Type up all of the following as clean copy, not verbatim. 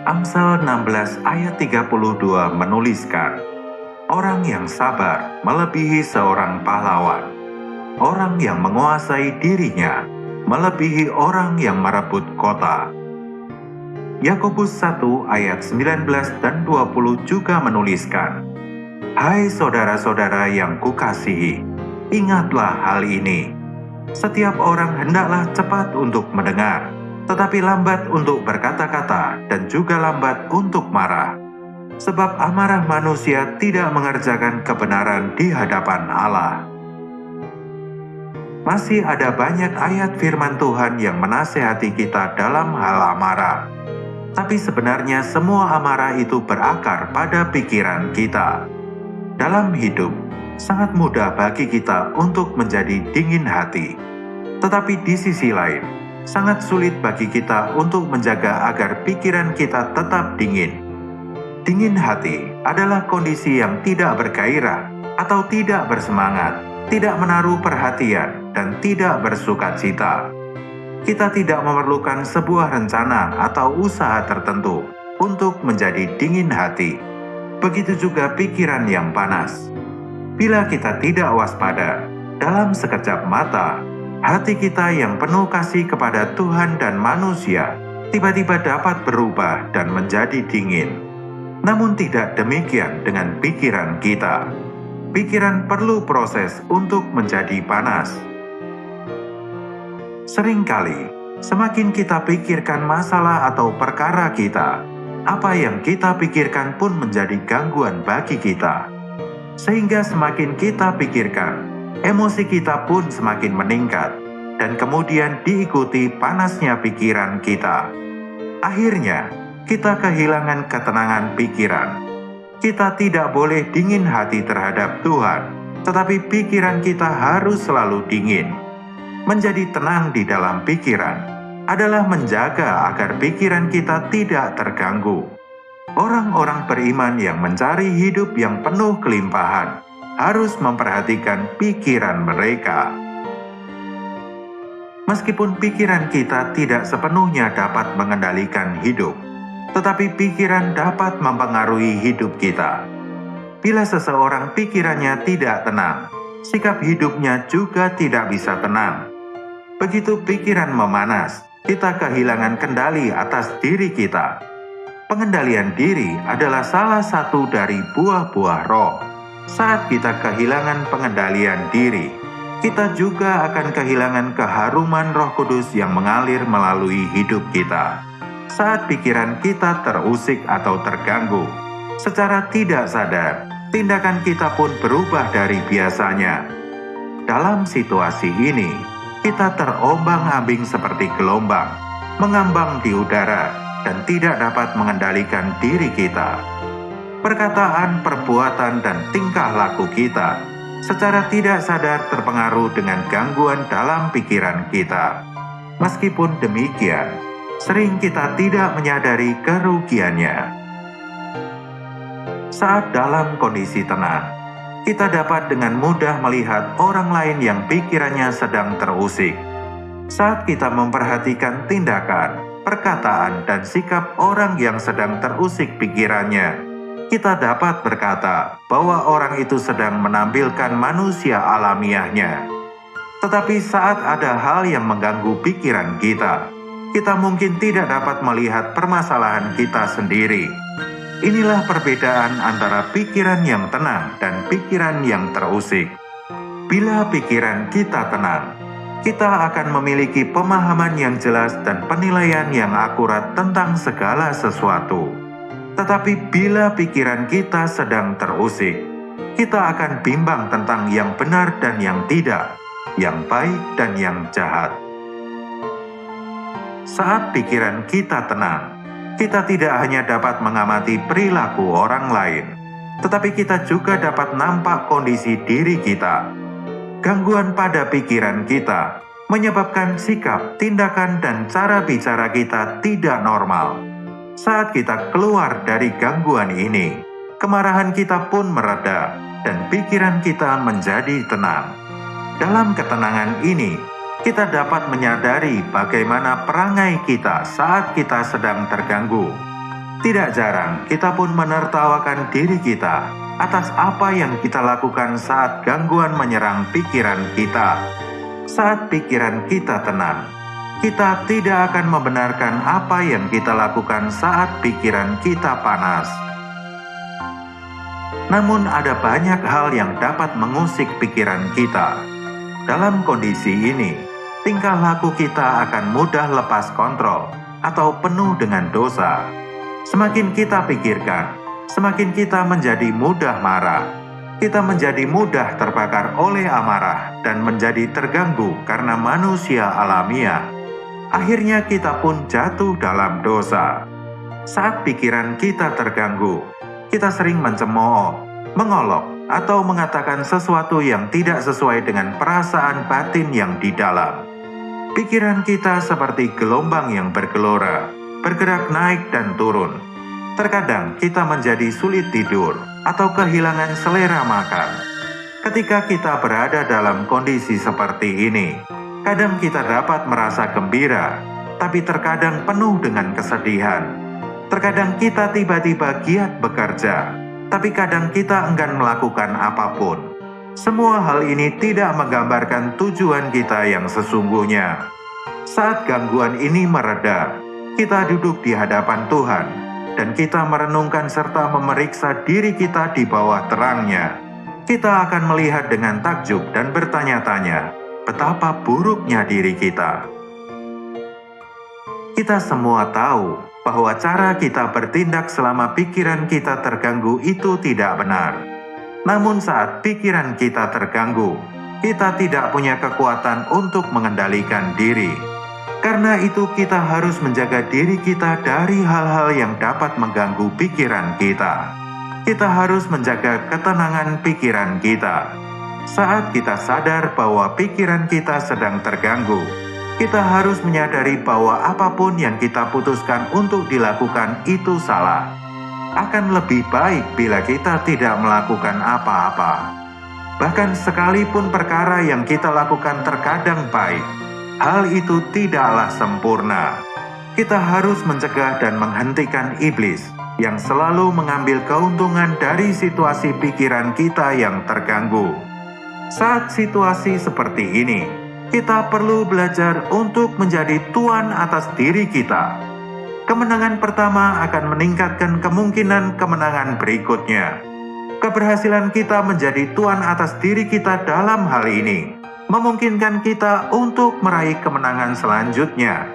Amsal 16 ayat 32 menuliskan, "Orang yang sabar melebihi seorang pahlawan. Orang yang menguasai dirinya melebihi orang yang merebut kota." Yakobus 1 ayat 19 dan 20 juga menuliskan, "Hai saudara-saudara yang kukasihi, ingatlah hal ini. Setiap orang hendaklah cepat untuk mendengar, tetapi lambat untuk berkata-kata dan juga lambat untuk marah. Sebab amarah manusia tidak mengerjakan kebenaran di hadapan Allah." Masih ada banyak ayat firman Tuhan yang menasehati kita dalam hal amarah. Tapi sebenarnya semua amarah itu berakar pada pikiran kita. Dalam hidup, sangat mudah bagi kita untuk menjadi dingin hati. Tetapi di sisi lain, sangat sulit bagi kita untuk menjaga agar pikiran kita tetap dingin. Dingin hati adalah kondisi yang tidak bergairah atau tidak bersemangat, tidak menaruh perhatian, dan tidak bersukacita. Kita tidak memerlukan sebuah rencana atau usaha tertentu untuk menjadi dingin hati. Begitu juga pikiran yang panas. Bila kita tidak waspada, dalam sekejap mata, hati kita yang penuh kasih kepada Tuhan dan manusia tiba-tiba dapat berubah dan menjadi dingin. Namun tidak demikian dengan pikiran kita. Pikiran perlu proses untuk menjadi panas. Seringkali, semakin kita pikirkan masalah atau perkara kita, apa yang kita pikirkan pun menjadi gangguan bagi kita. Sehingga semakin kita pikirkan, emosi kita pun semakin meningkat, dan kemudian diikuti panasnya pikiran kita. Akhirnya, kita kehilangan ketenangan pikiran. Kita tidak boleh dingin hati terhadap Tuhan, tetapi pikiran kita harus selalu dingin. Menjadi tenang di dalam pikiran adalah menjaga agar pikiran kita tidak terganggu. Orang-orang beriman yang mencari hidup yang penuh kelimpahan harus memperhatikan pikiran mereka. Meskipun pikiran kita tidak sepenuhnya dapat mengendalikan hidup, tetapi pikiran dapat mempengaruhi hidup kita. Bila seseorang pikirannya tidak tenang, sikap hidupnya juga tidak bisa tenang. Begitu pikiran memanas, kita kehilangan kendali atas diri kita. Pengendalian diri adalah salah satu dari buah-buah roh. Saat kita kehilangan pengendalian diri, kita juga akan kehilangan keharuman Roh Kudus yang mengalir melalui hidup kita. Saat pikiran kita terusik atau terganggu, secara tidak sadar, tindakan kita pun berubah dari biasanya. Dalam situasi ini, kita terombang-ambing seperti gelombang, mengambang di udara, dan tidak dapat mengendalikan diri kita. Perkataan, perbuatan, dan tingkah laku kita secara tidak sadar terpengaruh dengan gangguan dalam pikiran kita. Meskipun demikian, sering kita tidak menyadari kerugiannya. Saat dalam kondisi tenang, kita dapat dengan mudah melihat orang lain yang pikirannya sedang terusik. Saat kita memperhatikan tindakan, perkataan, dan sikap orang yang sedang terusik pikirannya, kita dapat berkata bahwa orang itu sedang menampilkan manusia alamiahnya. Tetapi saat ada hal yang mengganggu pikiran kita, kita mungkin tidak dapat melihat permasalahan kita sendiri. Inilah perbedaan antara pikiran yang tenang dan pikiran yang terusik. Bila pikiran kita tenang, kita akan memiliki pemahaman yang jelas dan penilaian yang akurat tentang segala sesuatu. Tetapi bila pikiran kita sedang terusik, kita akan bimbang tentang yang benar dan yang tidak, yang baik dan yang jahat. Saat pikiran kita tenang, kita tidak hanya dapat mengamati perilaku orang lain, tetapi kita juga dapat nampak kondisi diri kita. Gangguan pada pikiran kita menyebabkan sikap, tindakan, dan cara bicara kita tidak normal. Saat kita keluar dari gangguan ini, kemarahan kita pun mereda dan pikiran kita menjadi tenang. Dalam ketenangan ini, kita dapat menyadari bagaimana perangai kita saat kita sedang terganggu. Tidak jarang kita pun menertawakan diri kita atas apa yang kita lakukan saat gangguan menyerang pikiran kita. Saat pikiran kita tenang, kita tidak akan membenarkan apa yang kita lakukan saat pikiran kita panas. Namun ada banyak hal yang dapat mengusik pikiran kita. Dalam kondisi ini, tingkah laku kita akan mudah lepas kontrol atau penuh dengan dosa. Semakin kita pikirkan, semakin kita menjadi mudah marah. Kita menjadi mudah terbakar oleh amarah dan menjadi terganggu karena manusia alamiah. Akhirnya kita pun jatuh dalam dosa. Saat pikiran kita terganggu, kita sering mencemooh, mengolok, atau mengatakan sesuatu yang tidak sesuai dengan perasaan batin yang di dalam. Pikiran kita seperti gelombang yang bergelora, bergerak naik dan turun. Terkadang kita menjadi sulit tidur atau kehilangan selera makan. Ketika kita berada dalam kondisi seperti ini, kadang kita dapat merasa gembira, tapi terkadang penuh dengan kesedihan. Terkadang kita tiba-tiba giat bekerja, tapi kadang kita enggan melakukan apapun. Semua hal ini tidak menggambarkan tujuan kita yang sesungguhnya. Saat gangguan ini mereda, kita duduk di hadapan Tuhan, dan kita merenungkan serta memeriksa diri kita di bawah terangnya. Kita akan melihat dengan takjub dan bertanya-tanya, betapa buruknya diri kita. Kita semua tahu bahwa cara kita bertindak selama pikiran kita terganggu itu tidak benar. Namun saat pikiran kita terganggu, kita tidak punya kekuatan untuk mengendalikan diri. Karena itu kita harus menjaga diri kita dari hal-hal yang dapat mengganggu pikiran kita. Kita harus menjaga ketenangan pikiran kita. Saat kita sadar bahwa pikiran kita sedang terganggu, kita harus menyadari bahwa apapun yang kita putuskan untuk dilakukan itu salah. Akan lebih baik bila kita tidak melakukan apa-apa. Bahkan sekalipun perkara yang kita lakukan terkadang baik, hal itu tidaklah sempurna. Kita harus mencegah dan menghentikan iblis yang selalu mengambil keuntungan dari situasi pikiran kita yang terganggu. Saat situasi seperti ini, kita perlu belajar untuk menjadi tuan atas diri kita. Kemenangan pertama akan meningkatkan kemungkinan kemenangan berikutnya. Keberhasilan kita menjadi tuan atas diri kita dalam hal ini memungkinkan kita untuk meraih kemenangan selanjutnya.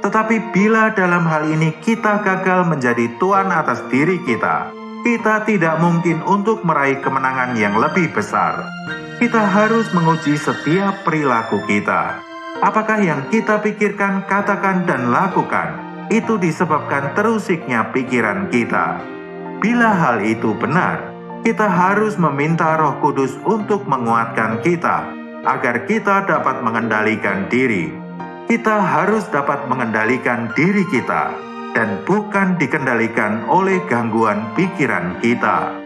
Tetapi bila dalam hal ini kita gagal menjadi tuan atas diri kita tidak mungkin untuk meraih kemenangan yang lebih besar. Kita harus menguji setiap perilaku kita. Apakah yang kita pikirkan, katakan, dan lakukan itu disebabkan terusiknya pikiran kita? Bila hal itu benar, kita harus meminta Roh Kudus untuk menguatkan kita agar kita dapat mengendalikan diri. Kita harus dapat mengendalikan diri kita dan bukan dikendalikan oleh gangguan pikiran kita.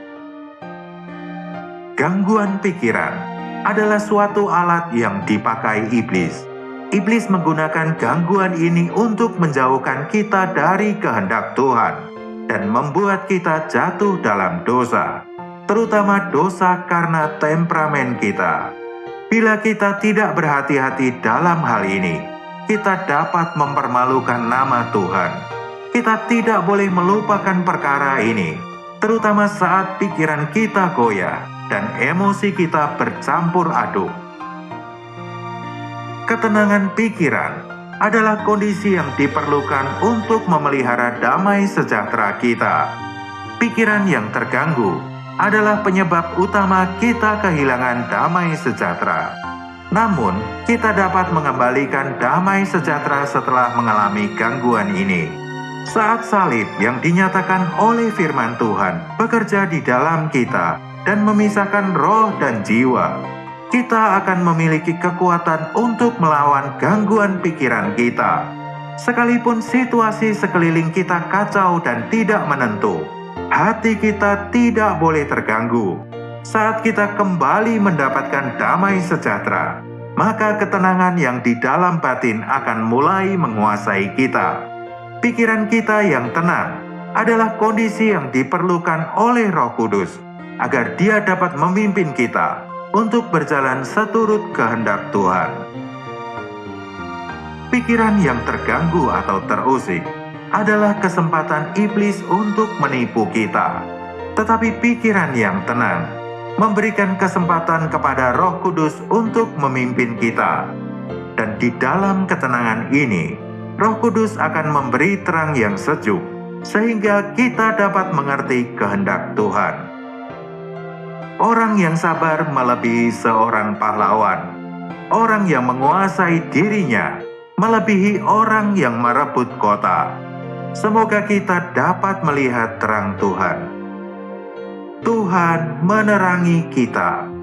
Gangguan pikiran adalah suatu alat yang dipakai iblis. Iblis menggunakan gangguan ini untuk menjauhkan kita dari kehendak Tuhan dan membuat kita jatuh dalam dosa, terutama dosa karena temperamen kita. Bila kita tidak berhati-hati dalam hal ini, kita dapat mempermalukan nama Tuhan. Kita tidak boleh melupakan perkara ini, terutama saat pikiran kita goyah dan emosi kita bercampur aduk. Ketenangan pikiran adalah kondisi yang diperlukan untuk memelihara damai sejahtera kita. Pikiran yang terganggu adalah penyebab utama kita kehilangan damai sejahtera. Namun, kita dapat mengembalikan damai sejahtera setelah mengalami gangguan ini. Saat salib yang dinyatakan oleh firman Tuhan bekerja di dalam kita dan memisahkan roh dan jiwa, kita akan memiliki kekuatan untuk melawan gangguan pikiran kita. Sekalipun situasi sekeliling kita kacau dan tidak menentu, hati kita tidak boleh terganggu. Saat kita kembali mendapatkan damai sejahtera, maka ketenangan yang di dalam batin akan mulai menguasai kita. Pikiran kita yang tenang adalah kondisi yang diperlukan oleh Roh Kudus agar Dia dapat memimpin kita untuk berjalan seturut kehendak Tuhan. Pikiran yang terganggu atau terusik adalah kesempatan iblis untuk menipu kita. Tetapi pikiran yang tenang memberikan kesempatan kepada Roh Kudus untuk memimpin kita. Dan di dalam ketenangan ini, Roh Kudus akan memberi terang yang sejuk, sehingga kita dapat mengerti kehendak Tuhan. Orang yang sabar melebihi seorang pahlawan. Orang yang menguasai dirinya melebihi orang yang merebut kota. Semoga kita dapat melihat terang Tuhan. Tuhan menerangi kita.